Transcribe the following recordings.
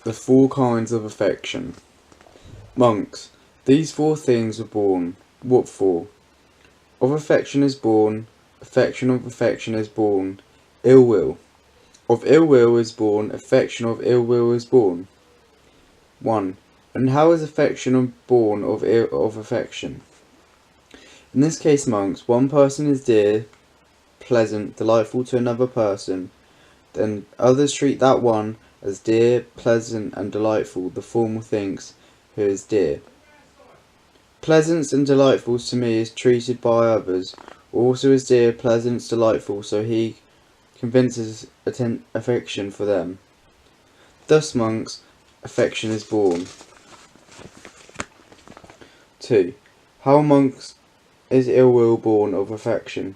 The four kinds of affection. Monks, these four things are born. What for? Of affection is born, affection of affection is born, ill will. Of ill will is born, affection of ill will is born. 1. And how is affection born of affection? In this case, monks, one person is dear, pleasant, delightful to another person, then others treat that one as dear, pleasant, and delightful. The former thinks who is dear. Pleasant and delightful to me is treated by others also as dear, pleasant, delightful, so he convinces affection for them. Thus, monks, affection is born. 2. How, monks, is ill will born of affection?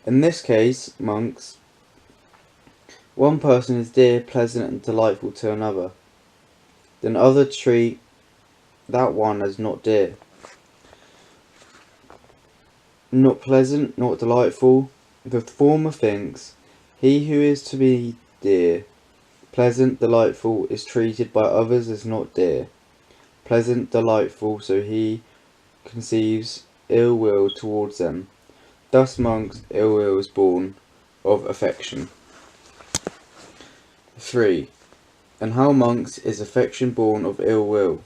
In this case, monks, one person is dear, pleasant, and delightful to another, then others treat that one as not dear, not pleasant, not delightful. The former thinks he who is to be dear, pleasant, delightful is treated by others as not dear, pleasant, delightful, so he conceives ill will towards them. Thus, monks, ill will is born of affection. 3. And how, monks, is affection born of ill will?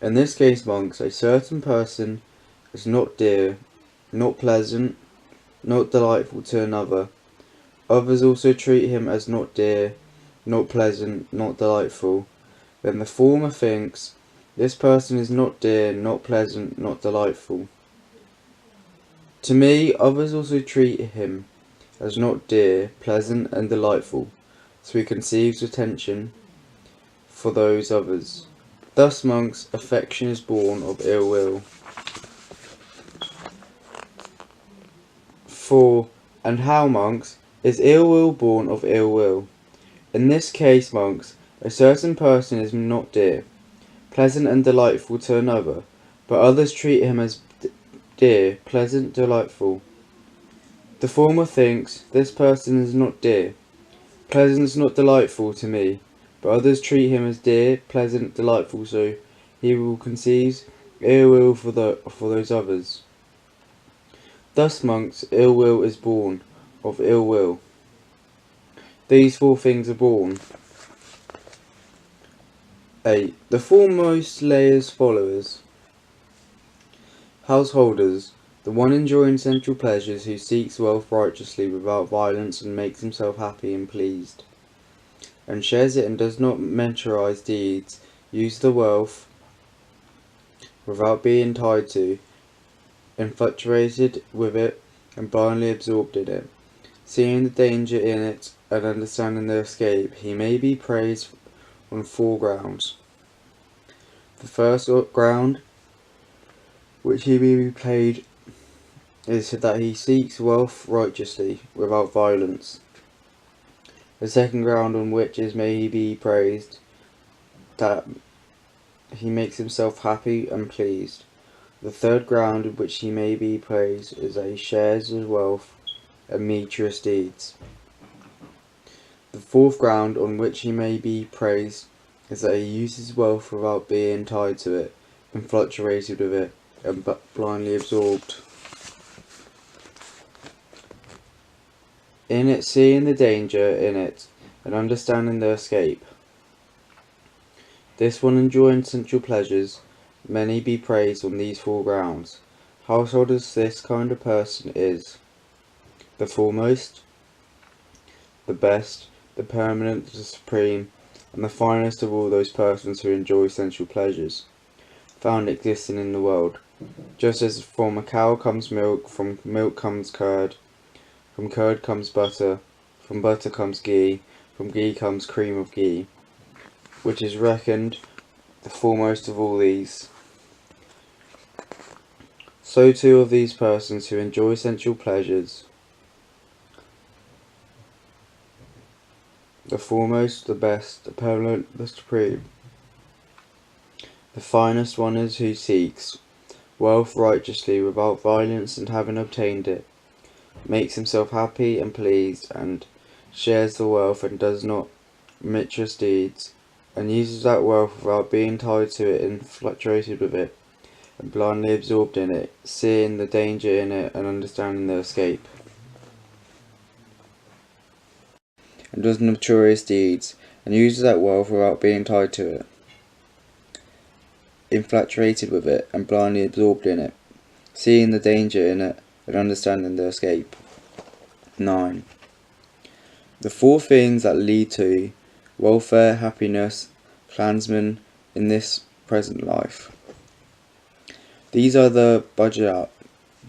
In this case, monks, a certain person is not dear, not pleasant, not delightful to another. Others also treat him as not dear, not pleasant, not delightful. Then the former thinks, this person is not dear, not pleasant, not delightful. To me, others also treat him as not dear, pleasant, and delightful, so he conceives attention for those others. Thus, monks, affection is born of ill will. 4. And how, monks, is ill will born of ill will? In this case, monks, a certain person is not dear, pleasant, and delightful to another, but others treat him as dear, pleasant, delightful. The former thinks, this person is not dear, pleasant, not delightful to me, but others treat him as dear, pleasant, delightful, so he will conceive ill will for those others. Thus, monks, ill will is born of ill will. These four things are born. 8. The foremost layers followers. Householders, the one enjoying sensual pleasures, who seeks wealth righteously without violence and makes himself happy and pleased, and shares it and does not mentorize deeds, use the wealth without being tied to, infatuated with it, and blindly absorbed in it. Seeing the danger in it and understanding the escape, he may be praised on 4 grounds. The first ground, which he may be praised, is that he seeks wealth righteously, without violence. The second ground on which is may be praised, that he makes himself happy and pleased. The third ground on which he may be praised is that he shares his wealth and meteorous deeds. The fourth ground on which he may be praised is that he uses wealth without being tied to it, infatuated with it, and blindly absorbed in it, seeing the danger in it and understanding the escape. This one enjoying sensual pleasures, many be praised on these 4 grounds. Householders, this kind of person is the foremost, the best, the permanent, the supreme, and the finest of all those persons who enjoy sensual pleasures found existing in the world. Just as from a cow comes milk, from milk comes curd, from curd comes butter, from butter comes ghee, from ghee comes cream of ghee, which is reckoned the foremost of all these. So too of these persons who enjoy sensual pleasures. The foremost, the best, the permanent, the supreme. The finest one is who seeks wealth righteously without violence, and having obtained it, makes himself happy and pleased, and shares the wealth and does not virtuous deeds, and uses that wealth without being tied to it, infatuated with it, and blindly absorbed in it, seeing the danger in it and understanding the escape, and does notorious deeds, and uses that wealth without being tied to it, infatuated with it, and blindly absorbed in it, seeing the danger in it and understanding the escape. 9. The 4 things that lead to welfare, happiness, Classman in this present life. These are the budget up.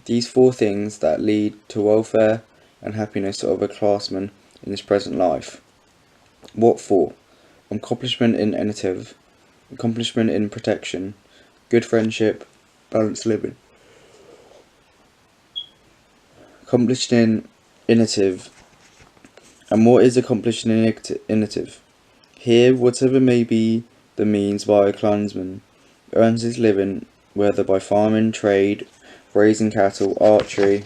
These 4 things that lead to welfare and happiness of a Classman in this present life. What 4? Accomplishment in initiative, accomplishment in protection, good friendship, balanced living. Accomplished in initiative. And what is accomplished in initiative? Here, whatever may be the means by a clansman, earns his living, whether by farming, trade, raising cattle, archery,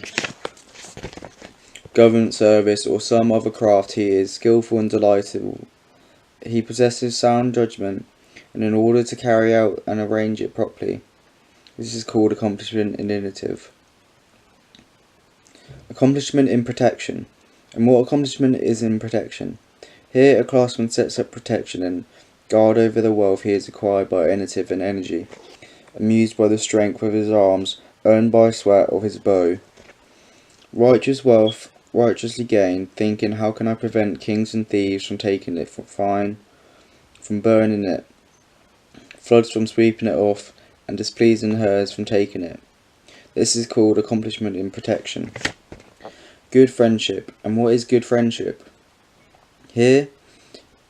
government service, or some other craft, he is skillful and delightful. He possesses sound judgment, and in order to carry out and arrange it properly, this is called accomplishment in initiative. Accomplishment in protection. And what accomplishment is in protection? Here a Classman sets up protection and guard over the wealth he has acquired by initiative and energy, amused by the strength of his arms, earned by sweat of his bow. Righteous wealth, righteously gained, thinking, how can I prevent kings and thieves from taking it, from burning it, floods from sweeping it off, and displeasing herds from taking it. This is called accomplishment in protection. Good friendship. And what is good friendship? Here,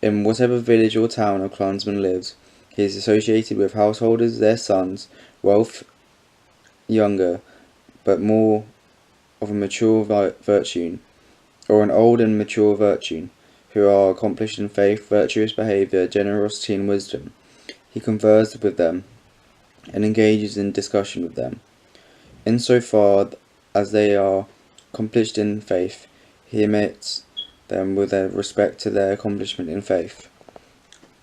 in whatever village or town a clansman lives, he is associated with householders, their sons, wealth younger, but more of a mature virtue, or an old and mature virtue, who are accomplished in faith, virtuous behaviour, generosity and wisdom. He converses with them, and engages in discussion with them. In so far as they are accomplished in faith, he imits them with respect to their accomplishment in faith.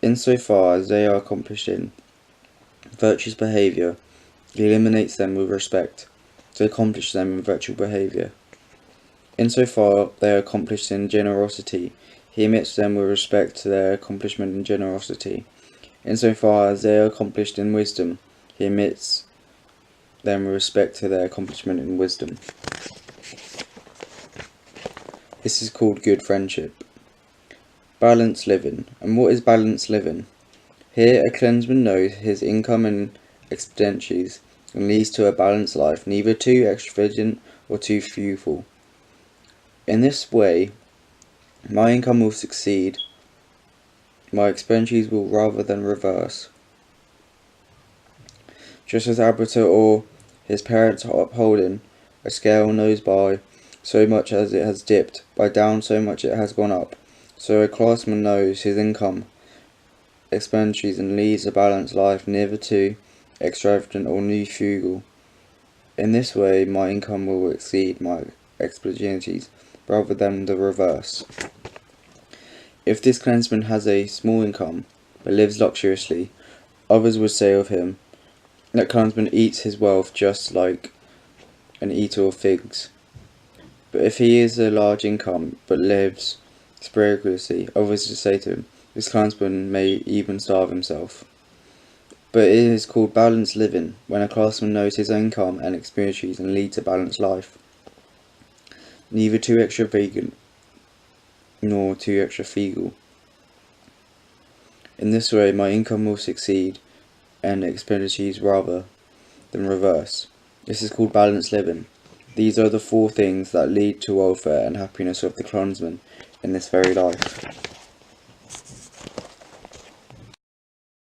In so far as they are accomplished in virtuous behaviour, he eliminates them with respect to accomplish them in virtual behaviour. In so far they are accomplished in generosity, he imits them with respect to their accomplishment in generosity. In so far as they are accomplished in wisdom, he imits them with respect to their accomplishment in wisdom. This is called good friendship. Balanced living. And what is balanced living? Here a clansman knows his income and expenditures and leads to a balanced life, neither too extravagant or too frugal. In this way, my income will succeed, my expenditures will rather than reverse. Just as arbiter or his parents are upholding a scale knows by so much as it has dipped, by down so much it has gone up, so a classman knows his income, expenditures, and leads a balanced life, neither too extravagant or too frugal. In this way my income will exceed my expenditures, rather than the reverse. If this clansman has a small income, but lives luxuriously, others would say of him, that clansman eats his wealth just like an eater of figs. But if he has a large income, but lives spirituously, others would say to him, this clansman may even starve himself. But it is called balanced living, when a clansman knows his income and expenditures and leads a balanced life, neither too extravagant nor too extra-frugal. In this way my income will succeed, and expenditures rather than reverse. This is called balanced living. These are the 4 things that lead to welfare and happiness of the clansman in this very life.